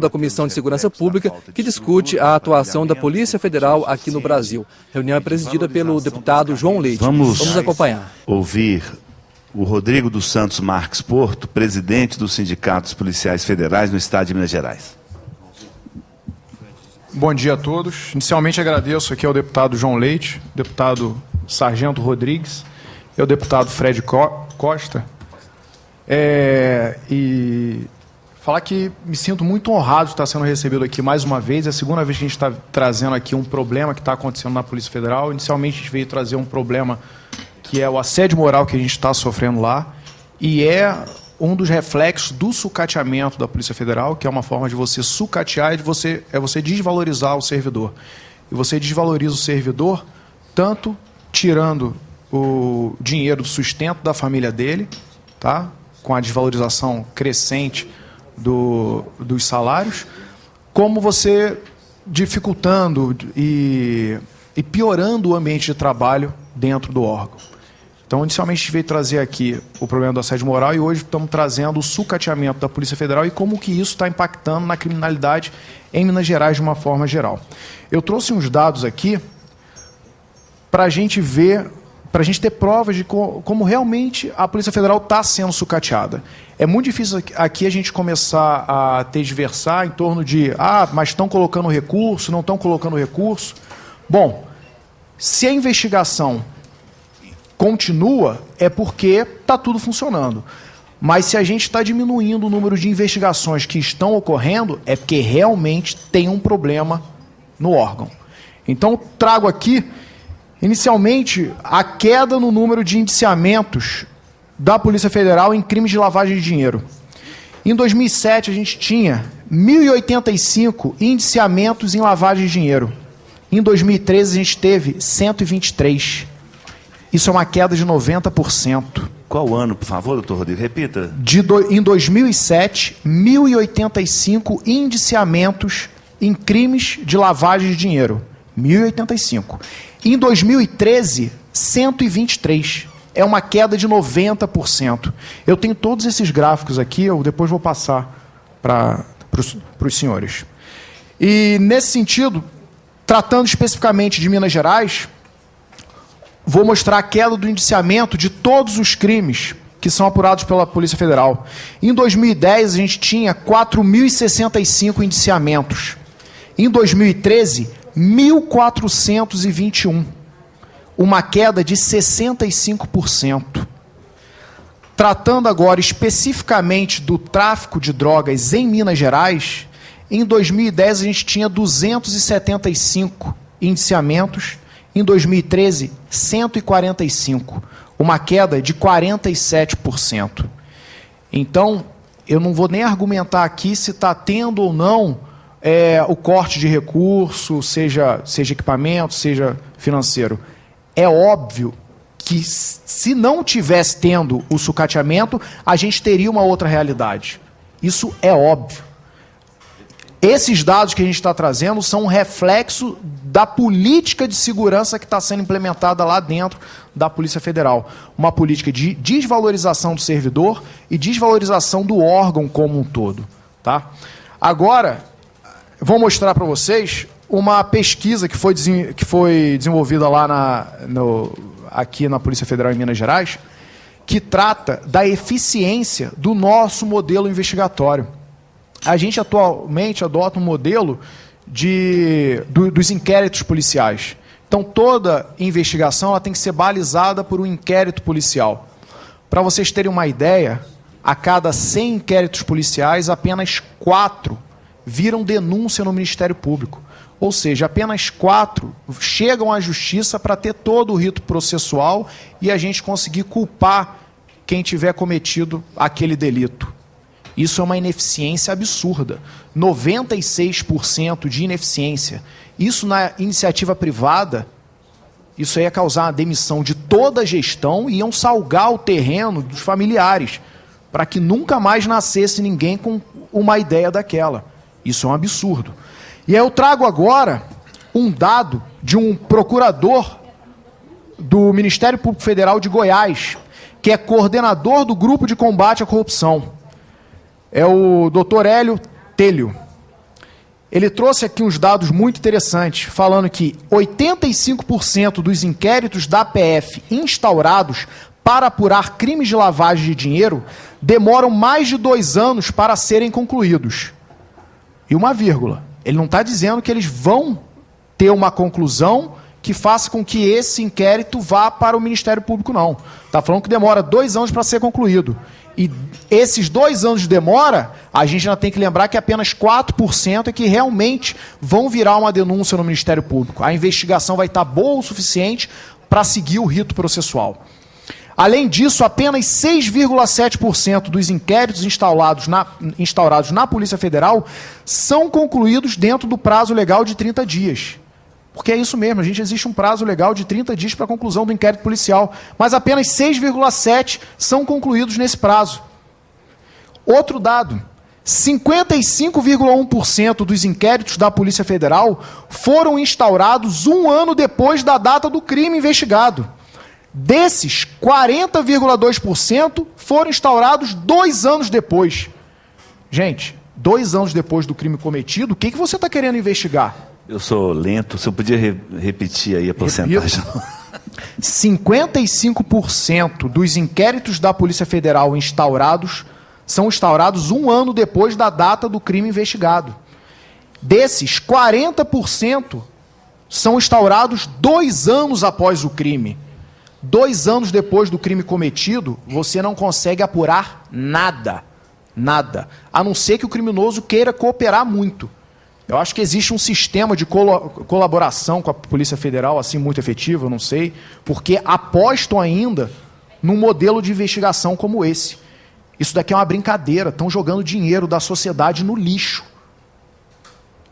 da Comissão de Segurança Pública, que discute a atuação da Polícia Federal aqui no Brasil. A reunião é presidida pelo deputado João Leite. Vamos acompanhar. Ouvir o Rodrigo dos Santos Marques Porto, presidente dos Sindicatos Policiais Federais no Estado de Minas Gerais. Bom dia a todos. Inicialmente agradeço aqui ao deputado João Leite, deputado Sargento Rodrigues e ao deputado Fred Costa. E falar que me sinto muito honrado de estar sendo recebido aqui mais uma vez. É a segunda vez que a gente está trazendo aqui um problema que está acontecendo na Polícia Federal. Inicialmente a gente veio trazer um problema que é o assédio moral que a gente está sofrendo lá, e é um dos reflexos do sucateamento da Polícia Federal, que é uma forma de você sucatear e você desvalorizar o servidor. E você desvaloriza o servidor tanto tirando o dinheiro do sustento da família dele, tá? Com a desvalorização crescente dos salários, como você dificultando e piorando o ambiente de trabalho dentro do órgão. Então, inicialmente, a gente veio trazer aqui o problema do assédio moral e hoje estamos trazendo o sucateamento da Polícia Federal e como que isso está impactando na criminalidade em Minas Gerais de uma forma geral. Eu trouxe uns dados aqui para a gente ver, para a gente ter provas de como realmente a Polícia Federal está sendo sucateada. É muito difícil aqui a gente começar a tergiversar em torno de mas estão colocando recurso, não estão colocando recurso. Bom, se a investigação continua, é porque está tudo funcionando. Mas se a gente está diminuindo o número de investigações que estão ocorrendo, é porque realmente tem um problema no órgão. Então, trago aqui, inicialmente, a queda no número de indiciamentos da Polícia Federal em crimes de lavagem de dinheiro. Em 2007, a gente tinha 1.085 indiciamentos em lavagem de dinheiro. Em 2013, a gente teve 123. Isso é uma queda de 90%. Qual ano, por favor, doutor Rodrigo? Repita. Em 2007, 1.085 indiciamentos em crimes de lavagem de dinheiro. 1.085. Em 2013, 123. É uma queda de 90%. Eu tenho todos esses gráficos aqui, eu depois vou passar para os senhores. E, nesse sentido, tratando especificamente de Minas Gerais, vou mostrar a queda do indiciamento de todos os crimes que são apurados pela Polícia Federal. Em 2010, a gente tinha 4.065 indiciamentos. Em 2013, 1.421. Uma queda de 65%. Tratando agora especificamente do tráfico de drogas em Minas Gerais, em 2010 a gente tinha 275 indiciamentos. Em 2013, 145, uma queda de 47%. Então, eu não vou nem argumentar aqui se está tendo ou não o corte de recurso, seja equipamento, seja financeiro. É óbvio que se não tivesse tendo o sucateamento, a gente teria uma outra realidade. Isso é óbvio. Esses dados que a gente está trazendo são um reflexo da política de segurança que está sendo implementada lá dentro da Polícia Federal. Uma política de desvalorização do servidor e desvalorização do órgão como um todo. Tá? Agora, vou mostrar para vocês uma pesquisa que foi desenvolvida lá aqui na Polícia Federal em Minas Gerais, que trata da eficiência do nosso modelo investigatório. A gente atualmente adota um modelo dos inquéritos policiais. Então, toda investigação ela tem que ser balizada por um inquérito policial. Para vocês terem uma ideia, a cada 100 inquéritos policiais, apenas 4 viram denúncia no Ministério Público. Ou seja, apenas 4 chegam à justiça para ter todo o rito processual e a gente conseguir culpar quem tiver cometido aquele delito. Isso é uma ineficiência absurda. 96% de ineficiência. Isso na iniciativa privada, isso ia causar a demissão de toda a gestão e iam salgar o terreno dos familiares, para que nunca mais nascesse ninguém com uma ideia daquela. Isso é um absurdo. E aí eu trago agora um dado de um procurador do Ministério Público Federal de Goiás, que é coordenador do Grupo de Combate à Corrupção. É o Dr. Hélio Telho. ele trouxe aqui uns dados muito interessantes, falando que 85% dos inquéritos da PF instaurados para apurar crimes de lavagem de dinheiro demoram mais de 2 anos para serem concluídos. E uma vírgula. Ele não está dizendo que eles vão ter uma conclusão que faça com que esse inquérito vá para o Ministério Público, não. Está falando que demora 2 anos para ser concluído. E esses 2 anos de demora, a gente ainda tem que lembrar que apenas 4% é que realmente vão virar uma denúncia no Ministério Público. A investigação vai estar boa o suficiente para seguir o rito processual. Além disso, apenas 6,7% dos inquéritos instaurados na Polícia Federal são concluídos dentro do prazo legal de 30 dias. Porque é isso mesmo, existe um prazo legal de 30 dias para a conclusão do inquérito policial, mas apenas 6,7% são concluídos nesse prazo. Outro dado, 55,1% dos inquéritos da Polícia Federal foram instaurados 1 ano depois da data do crime investigado. Desses, 40,2% foram instaurados 2 anos depois. Gente, 2 anos depois do crime cometido, o que você está querendo investigar? Eu sou lento, você podia repetir aí a porcentagem? 55% dos inquéritos da Polícia Federal são instaurados 1 ano depois da data do crime investigado. Desses, 40% são instaurados 2 anos após o crime. 2 anos depois do crime cometido, você não consegue apurar nada. Nada. A não ser que o criminoso queira cooperar muito. Eu acho que existe um sistema de colaboração com a Polícia Federal, assim, muito efetivo, eu não sei, porque apostam ainda num modelo de investigação como esse. Isso daqui é uma brincadeira, estão jogando dinheiro da sociedade no lixo.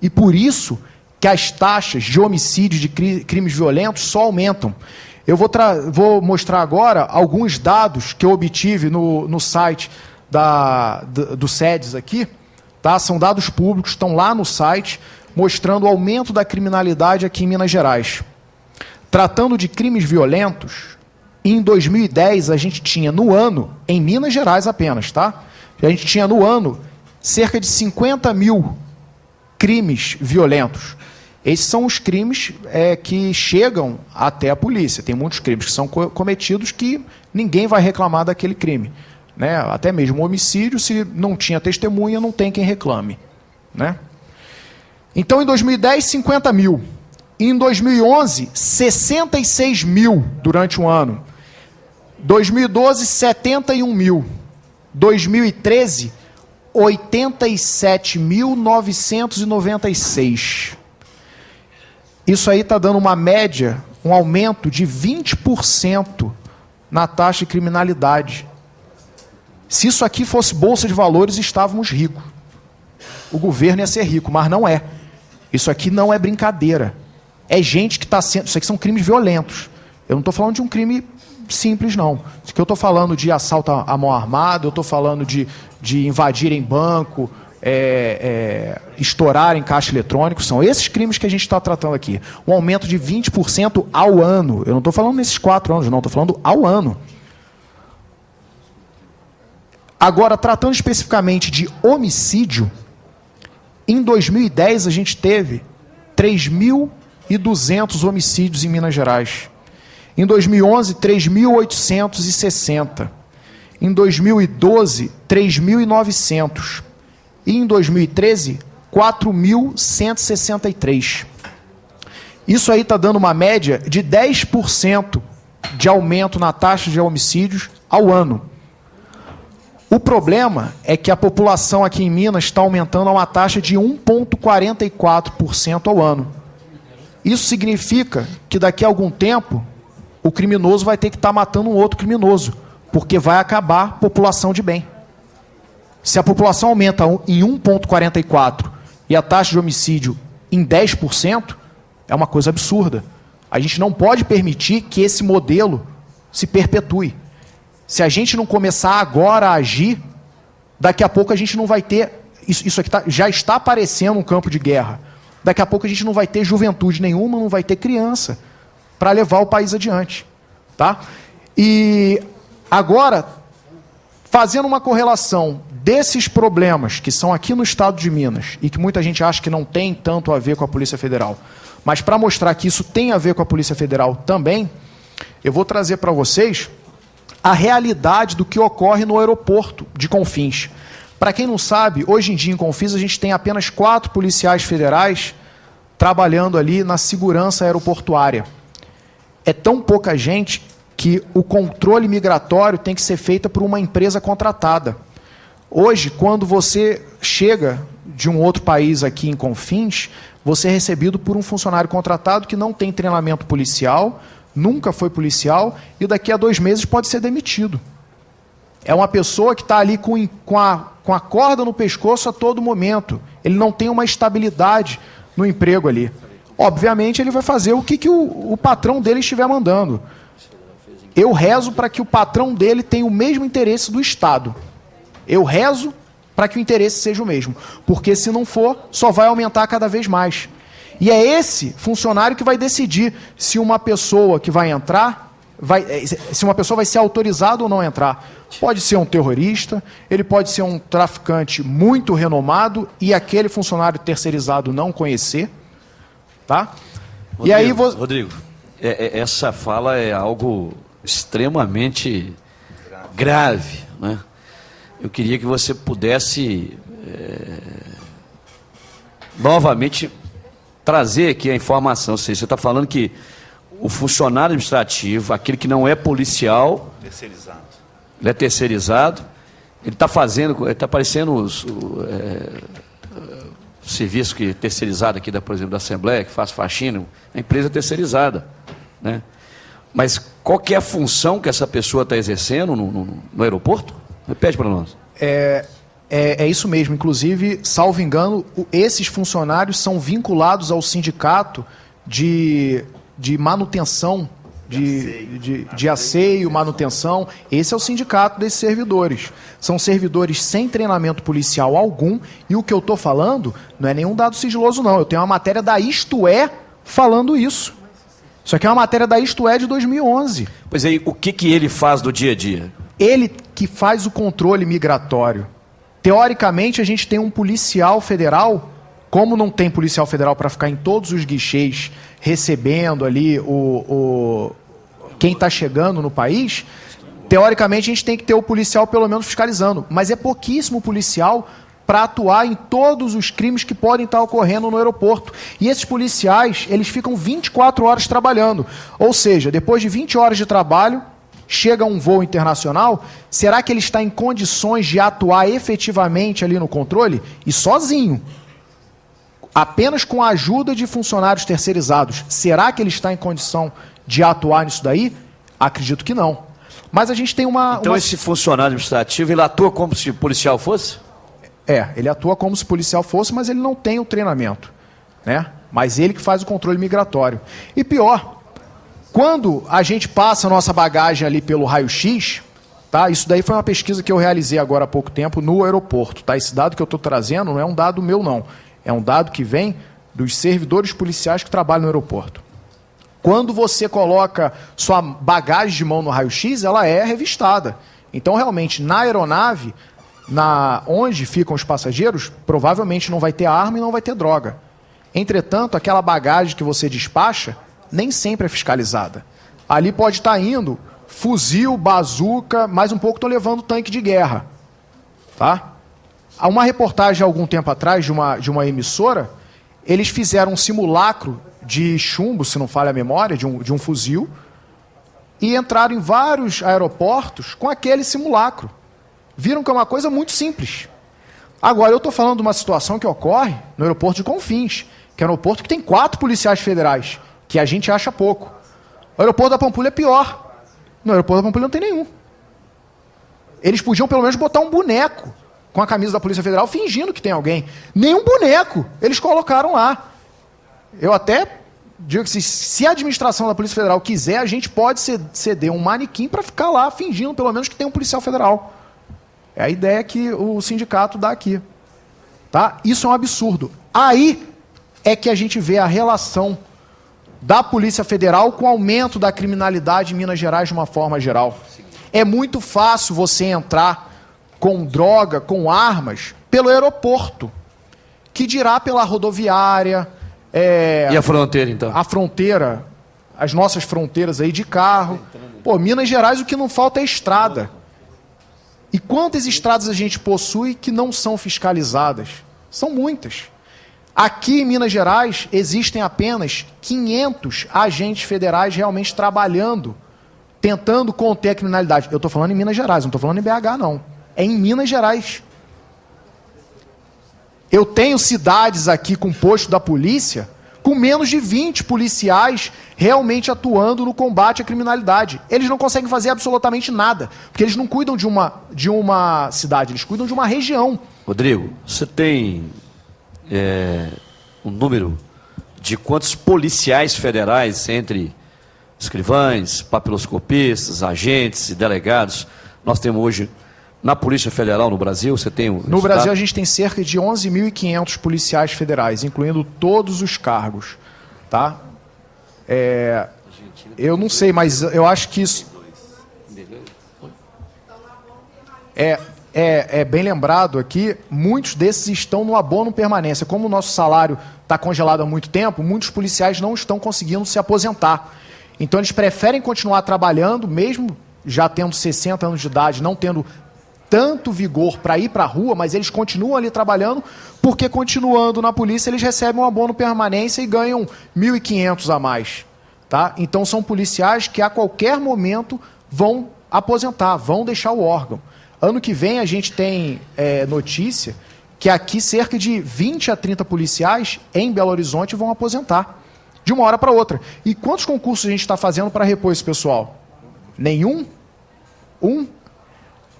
E por isso que as taxas de homicídio, de crimes violentos, só aumentam. Eu vou mostrar agora alguns dados que eu obtive no site do SEDES aqui, tá? São dados públicos, estão lá no site, mostrando o aumento da criminalidade aqui em Minas Gerais. Tratando de crimes violentos, em 2010 a gente tinha no ano, em Minas Gerais apenas, tá? A gente tinha no ano cerca de 50 mil crimes violentos. Esses são os crimes que chegam até a polícia. Tem muitos crimes que são cometidos que ninguém vai reclamar daquele crime. Né? Até mesmo o homicídio, se não tinha testemunha, não tem quem reclame. Né? Então, em 2010, 50 mil. Em 2011, 66 mil durante um ano. 2012, 71 mil. 2013, 87.996. Isso aí está dando uma média, um aumento de 20% na taxa de criminalidade. Se isso aqui fosse bolsa de valores, estávamos ricos. O governo ia ser rico, mas não é. Isso aqui não é brincadeira. É gente que está sendo... Isso aqui são crimes violentos. Eu não estou falando de um crime simples, não. Isso aqui eu estou falando de assalto à mão armada, eu estou falando de invadir em banco, estourar em caixa eletrônico. São esses crimes que a gente está tratando aqui. Um aumento de 20% ao ano. Eu não estou falando nesses 4 anos, não. Estou falando ao ano. Agora, tratando especificamente de homicídio, em 2010 a gente teve 3.200 homicídios em Minas Gerais. Em 2011, 3.860. Em 2012, 3.900. E em 2013, 4.163. Isso aí está dando uma média de 10% de aumento na taxa de homicídios ao ano. O problema é que a população aqui em Minas está aumentando a uma taxa de 1,44% ao ano. Isso significa que daqui a algum tempo o criminoso vai ter que estar matando um outro criminoso, porque vai acabar a população de bem. Se a população aumenta em 1,44% e a taxa de homicídio em 10%, é uma coisa absurda. A gente não pode permitir que esse modelo se perpetue. Se a gente não começar agora a agir, daqui a pouco a gente não vai ter... Isso aqui já está aparecendo um campo de guerra. Daqui a pouco a gente não vai ter juventude nenhuma, não vai ter criança para levar o país adiante. Tá? E agora, fazendo uma correlação desses problemas que são aqui no estado de Minas e que muita gente acha que não tem tanto a ver com a Polícia Federal, mas para mostrar que isso tem a ver com a Polícia Federal também, eu vou trazer para vocês a realidade do que ocorre no aeroporto de Confins. Para quem não sabe, hoje em dia em Confins a gente tem apenas 4 policiais federais trabalhando ali na segurança aeroportuária. É tão pouca gente que o controle migratório tem que ser feito por uma empresa contratada. Hoje, quando você chega de um outro país aqui em Confins, você é recebido por um funcionário contratado que não tem treinamento policial, nunca foi policial e daqui a 2 meses pode ser demitido. É uma pessoa que está ali com a corda no pescoço a todo momento. Ele não tem uma estabilidade no emprego ali. Obviamente, ele vai fazer o que o patrão dele estiver mandando. Eu rezo para que o patrão dele tenha o mesmo interesse do Estado. Eu rezo para que o interesse seja o mesmo. Porque, se não for, só vai aumentar cada vez mais. E é esse funcionário que vai decidir se uma pessoa que vai entrar, se uma pessoa vai ser autorizada ou não entrar. Pode ser um terrorista, ele pode ser um traficante muito renomado e aquele funcionário terceirizado não conhecer. Tá? Rodrigo, e aí Rodrigo, essa fala é algo extremamente grave, né? Eu queria que você pudesse novamente trazer aqui a informação. Ou seja, você está falando que o funcionário administrativo, aquele que não é policial, ele é terceirizado, ele está fazendo, está parecendo o serviço que terceirizado aqui, por exemplo, da Assembleia, que faz faxina, a empresa terceirizada, né? Mas qual que é a função que essa pessoa está exercendo no aeroporto? Repete para nós. É isso mesmo. Inclusive, salvo engano, esses funcionários são vinculados ao sindicato de manutenção, de asseio, manutenção. Esse é o sindicato desses servidores. São servidores sem treinamento policial algum, e o que eu estou falando não é nenhum dado sigiloso, não. Eu tenho uma matéria da Isto É falando isso. Isso aqui é uma matéria da Isto É de 2011. Pois aí, o que ele faz do dia a dia? Ele que faz o controle migratório. Teoricamente, a gente tem um policial federal, como não tem policial federal para ficar em todos os guichês recebendo ali quem está chegando no país, teoricamente a gente tem que ter o policial pelo menos fiscalizando, mas é pouquíssimo policial para atuar em todos os crimes que podem estar ocorrendo no aeroporto. E esses policiais, eles ficam 24 horas trabalhando. Ou seja, depois de 20 horas de trabalho, chega um voo internacional, será que ele está em condições de atuar efetivamente ali no controle? E sozinho, apenas com a ajuda de funcionários terceirizados, será que ele está em condição de atuar nisso daí? Acredito que não. Mas a gente tem Então esse funcionário administrativo, ele atua como se policial fosse? Ele atua como se policial fosse, mas ele não tem o treinamento, né? Mas ele que faz o controle migratório. E pior, quando a gente passa a nossa bagagem ali pelo raio-x, tá? Isso daí foi uma pesquisa que eu realizei agora há pouco tempo no aeroporto, tá? Esse dado que eu estou trazendo não é um dado meu, não. É um dado que vem dos servidores policiais que trabalham no aeroporto. Quando você coloca sua bagagem de mão no raio-x, ela é revistada. Então, realmente, na aeronave, onde ficam os passageiros, provavelmente não vai ter arma e não vai ter droga. Entretanto, aquela bagagem que você despacha nem sempre é fiscalizada. Ali pode estar indo fuzil, bazuca, mais um pouco estão levando tanque de guerra. Tá? Há uma reportagem há algum tempo atrás de uma emissora, eles fizeram um simulacro de chumbo, se não falha a memória, de um fuzil, e entraram em vários aeroportos com aquele simulacro. Viram que é uma coisa muito simples. Agora, eu estou falando de uma situação que ocorre no aeroporto de Confins, que é um aeroporto que tem 4 policiais federais, que a gente acha pouco. O aeroporto da Pampulha é pior. No aeroporto da Pampulha não tem nenhum. Eles podiam pelo menos botar um boneco com a camisa da Polícia Federal fingindo que tem alguém. Nenhum boneco eles colocaram lá. Eu até digo que se a administração da Polícia Federal quiser, a gente pode ceder um manequim para ficar lá fingindo pelo menos que tem um policial federal. É a ideia que o sindicato dá aqui. Tá? Isso é um absurdo. Aí é que a gente vê a relação da Polícia Federal com o aumento da criminalidade em Minas Gerais de uma forma geral. É muito fácil você entrar com droga, com armas, pelo aeroporto, que dirá pela rodoviária. E a fronteira, então? A fronteira, as nossas fronteiras aí de carro. Pô, Minas Gerais o que não falta é estrada. E quantas estradas a gente possui que não são fiscalizadas? São muitas. Aqui em Minas Gerais existem apenas 500 agentes federais realmente trabalhando, tentando conter a criminalidade. Eu estou falando em Minas Gerais, não estou falando em BH, não. É em Minas Gerais. Eu tenho cidades aqui com posto da polícia com menos de 20 policiais realmente atuando no combate à criminalidade. Eles não conseguem fazer absolutamente nada, porque eles não cuidam de uma cidade, eles cuidam de uma região. Rodrigo, você tem um número de quantos policiais federais, entre escrivães, papiloscopistas, agentes e delegados, nós temos hoje na Polícia Federal no Brasil? Você tem No Brasil a gente tem cerca de 11.500 policiais federais, incluindo todos os cargos, tá? Eu não sei, mas eu acho que isso é bem lembrado aqui. Muitos desses estão no abono permanência. Como o nosso salário está congelado há muito tempo, muitos policiais não estão conseguindo se aposentar. Então eles preferem continuar trabalhando, mesmo já tendo 60 anos de idade, não tendo tanto vigor para ir para a rua, mas eles continuam ali trabalhando, porque continuando na polícia eles recebem um abono permanência e ganham 1.500 a mais. Tá? Então são policiais que a qualquer momento vão aposentar, vão deixar o órgão. Ano que vem a gente tem notícia que aqui cerca de 20 a 30 policiais em Belo Horizonte vão aposentar, de uma hora para outra. E quantos concursos a gente está fazendo para repor esse pessoal? Nenhum?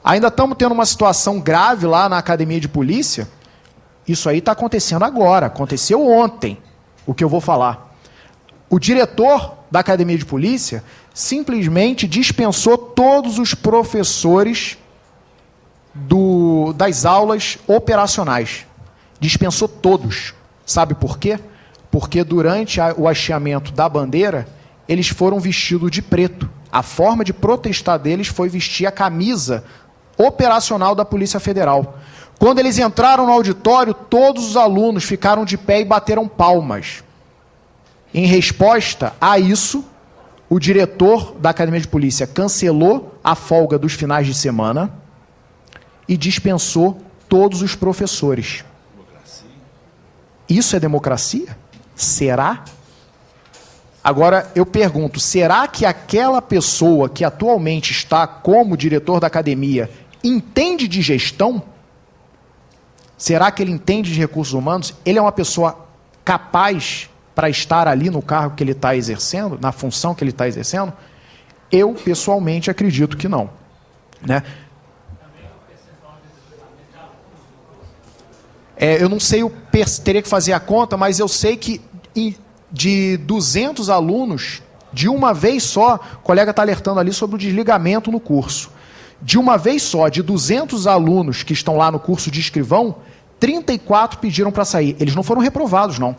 Ainda estamos tendo uma situação grave lá na academia de polícia. Isso aí está acontecendo agora, aconteceu ontem, o que eu vou falar. O diretor da academia de polícia simplesmente dispensou todos os professores das aulas operacionais. Dispensou todos. Sabe por quê? Porque durante o hasteamento da bandeira, eles foram vestidos de preto. A forma de protestar deles foi vestir a camisa operacional da Polícia Federal. Quando eles entraram no auditório, todos os alunos ficaram de pé e bateram palmas. Em resposta a isso, o diretor da Academia de Polícia cancelou a folga dos finais de semana e dispensou todos os professores. Isso é democracia? Será? Agora, eu pergunto, será que aquela pessoa que atualmente está como diretor da academia entende de gestão? Será que ele entende de recursos humanos? Ele é uma pessoa capaz para estar ali no cargo que ele está exercendo, na função que ele está exercendo? Eu, pessoalmente, acredito que não. Né? Eu não sei, teria que fazer a conta, mas eu sei que de 200 alunos, de uma vez só, o colega está alertando ali sobre o desligamento no curso. De uma vez só, de 200 alunos que estão lá no curso de escrivão, 34 pediram para sair. Eles não foram reprovados, não.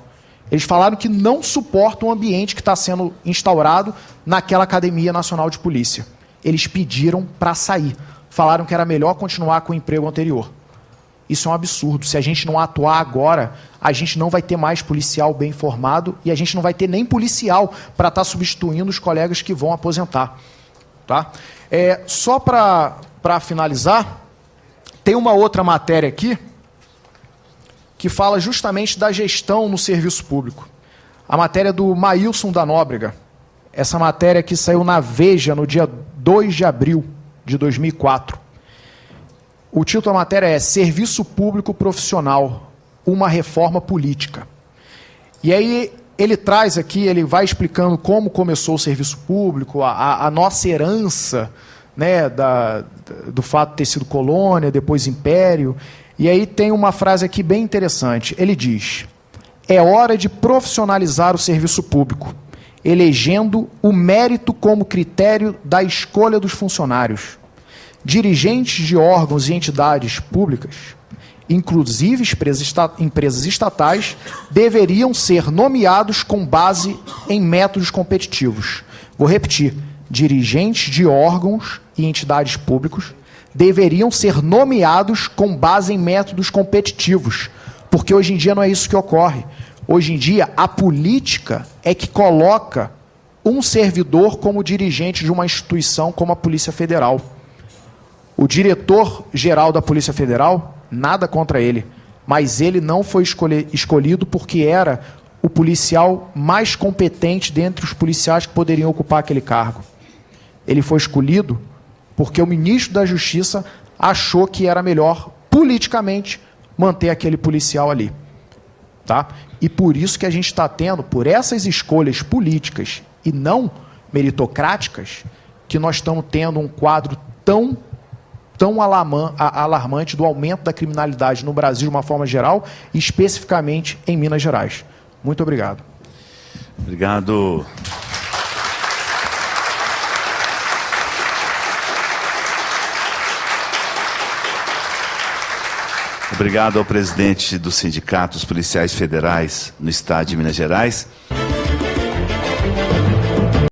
Eles falaram que não suportam o ambiente que está sendo instaurado naquela Academia Nacional de Polícia. Eles pediram para sair. Falaram que era melhor continuar com o emprego anterior. Isso é um absurdo. Se a gente não atuar agora, a gente não vai ter mais policial bem formado e a gente não vai ter nem policial para estar substituindo os colegas que vão aposentar. Tá? Só para finalizar, tem uma outra matéria aqui que fala justamente da gestão no serviço público. A matéria do Maílson da Nóbrega. Essa matéria que saiu na Veja no dia 2 de abril de 2004. O título da matéria é Serviço Público Profissional, uma reforma política. E aí ele traz aqui, ele vai explicando como começou o serviço público, a nossa herança, né, do fato de ter sido colônia, depois império. E aí tem uma frase aqui bem interessante. Ele diz: é hora de profissionalizar o serviço público, elegendo o mérito como critério da escolha dos funcionários. Dirigentes de órgãos e entidades públicas, inclusive empresas estatais, deveriam ser nomeados com base em métodos competitivos. Vou repetir: dirigentes de órgãos e entidades públicos deveriam ser nomeados com base em métodos competitivos, porque hoje em dia não é isso que ocorre. Hoje em dia, a política é que coloca um servidor como dirigente de uma instituição como a Polícia Federal. O diretor-geral da Polícia Federal, nada contra ele, mas ele não foi escolhido porque era o policial mais competente dentre os policiais que poderiam ocupar aquele cargo. Ele foi escolhido porque o ministro da Justiça achou que era melhor, politicamente, manter aquele policial ali. Tá? E por isso que a gente está tendo, por essas escolhas políticas e não meritocráticas, que nós estamos tendo um quadro tão alarmante do aumento da criminalidade no Brasil de uma forma geral, e especificamente em Minas Gerais. Muito obrigado. Obrigado. Obrigado ao presidente do Sindicato dos Policiais Federais no Estado de Minas Gerais.